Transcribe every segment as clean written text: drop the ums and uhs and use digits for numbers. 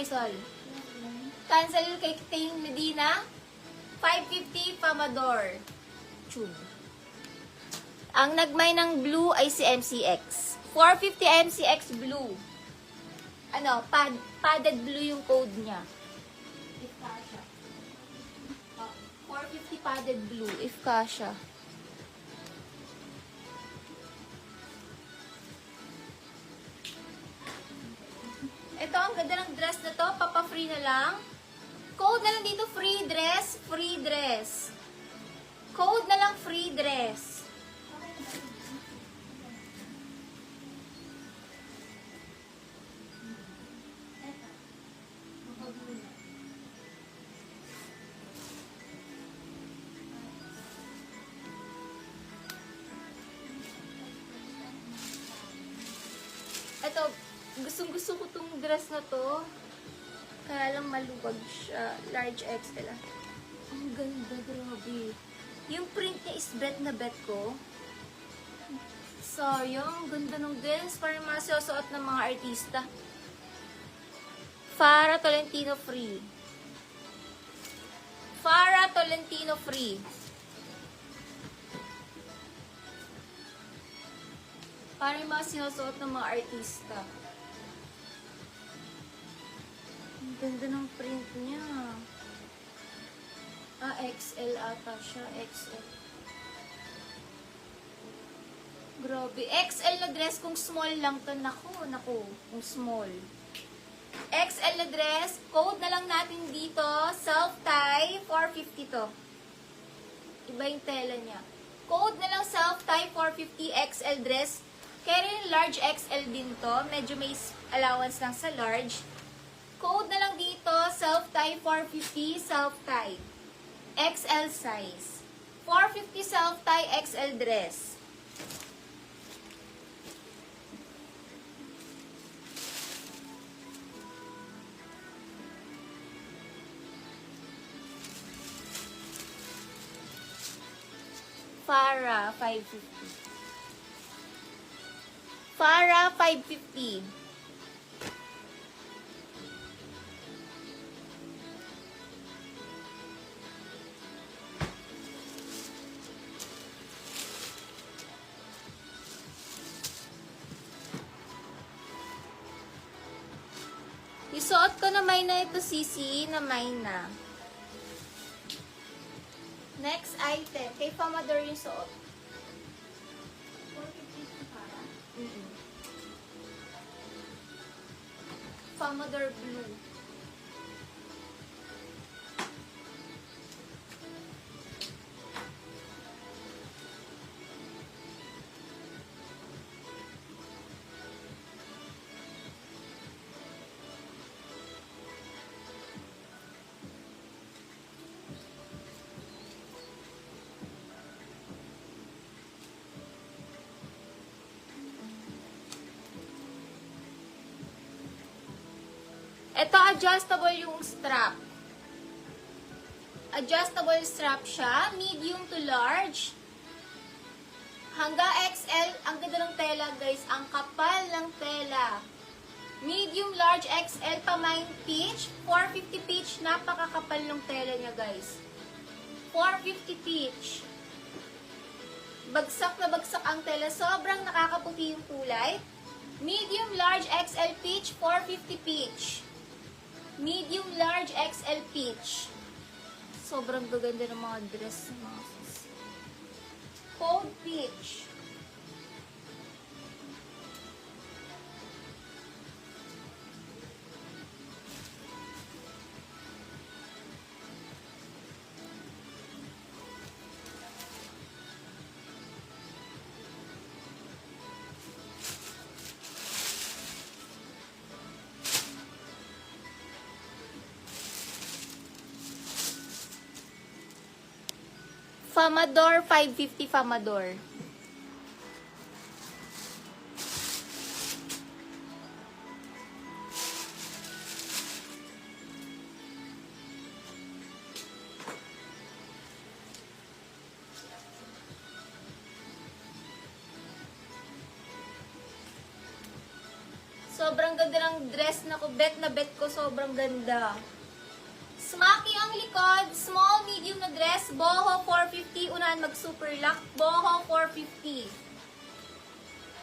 sorry. Cancel kay Tain Medina. 550 Famador. Tube. Ang nagmay ng blue ay si MCX. 450 MCX blue. Ano, padded blue yung code niya. If kasha. 450 padded blue, if kasha. Ito, ang ganda ng dress na to. Papa-free na lang. Code na lang dito, free dress, free dress. Code na lang, free dress. Ito, gustong-gusto ko tong dress na to. Kaya lang maluwag siya. Large XL. Ang ganda, grabe. Yung print niya is bet na bet ko. Sayang, ganda ng dress. Parang masusuot ng mga artista. Farah Tolentino Free. Farah Tolentino Free. Parang mga sinusuot ng mga artista. Ang ganda ng print niya. XL ata siya. XL. Grabe. XL na dress kung small lang to. Naku. Kung small. XL na dress. Code na lang natin dito. Self-tie. 450 to. Iba yung tela niya. Code na lang self-tie. 450 XL dress. Kaya rin large XL din to. Medyo may allowance lang sa large. Code na lang dito, self-tie 450, self-tie. XL size. 450 self-tie XL dress. Farah 550. Farah 550. Isuot ko na may na ito, Sisi, na may na. Next item. Kay Famador yung suot. 450 para? Famador blue. Ito, adjustable yung strap. Adjustable strap siya. Medium to large. Hanggang XL. Ang ganda ng tela, guys. Ang kapal ng tela. Medium, large, XL, pamain peach. 450 peach. Napakakapal ng tela niya, guys. 450 peach. Bagsak na bagsak ang tela. Sobrang nakakaputi yung kulay. Medium, large, XL peach. 450 peach. Medium, large, XL peach. Sobrang gaganda ng mga dress. Cold peach. Famador, 550 Famador. Sobrang Sobrang ganda ng dress na bet ko, sobrang ganda. Smoky ang likod, small, medium na dress, boho 450, unahan mag-super lock, boho 450.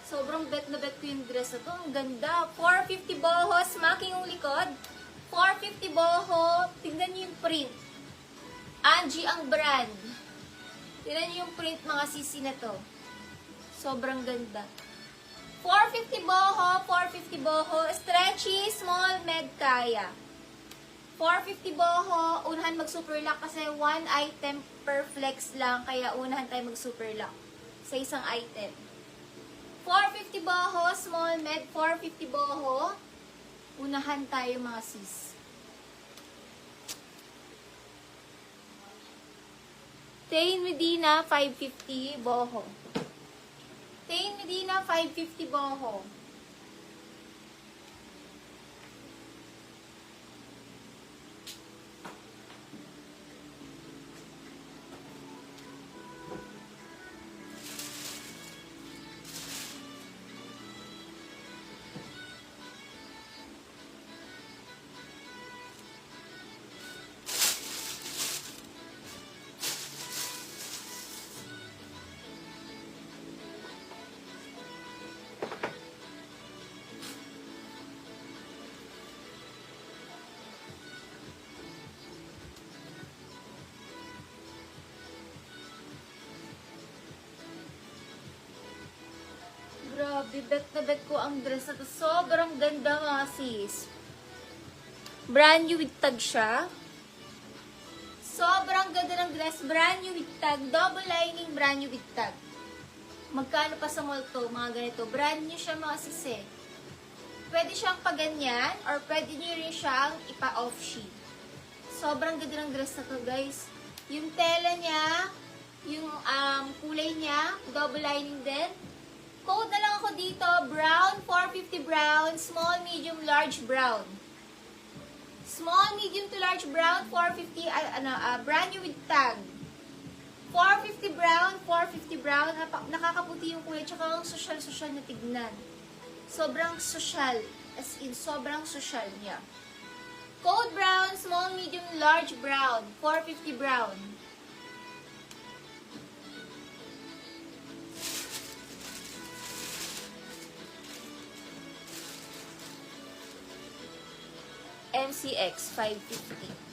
Sobrang bet ko yung dress na to, ang ganda. 450 boho, smoky ang likod, 450 boho, tignan niyo yung print. Angie ang brand. Tignan niyo yung print mga sisi na to. Sobrang ganda. 450 boho, 450 boho, stretchy, small, med kaya. 450 boho, unahan mag-super lock kasi one item per flex lang, kaya unahan tayo mag-super lock sa isang item. 450 boho, small, med, 450 boho, unahan tayo mga sis. Tain Medina, 550 boho. Tain Medina, 550 boho. Grabe, bet ko ang dress na to. Sobrang ganda mga sis. Brand new with tag siya. Sobrang ganda ng dress. Brand new with tag. Double lining, brand new with tag. Magkano pa sa mall to, mga ganito. Brand new siya mga sis eh. Pwede siyang paganyan or pwede nyo rin siyang ipa-off sheet. Sobrang ganda ng dress na to guys. Yung tela niya, yung kulay niya, double lining din. Code na lang ako dito, brown, 450 brown, small, medium, large brown. Small, medium to large brown, 450, brand new with tag. 450 brown, 450 brown, nakakaputi yung kulay, tsaka ang social na tignan. Sobrang social, as in, sobrang social niya. Code brown, small, medium, large brown, 450 brown. MCX 550.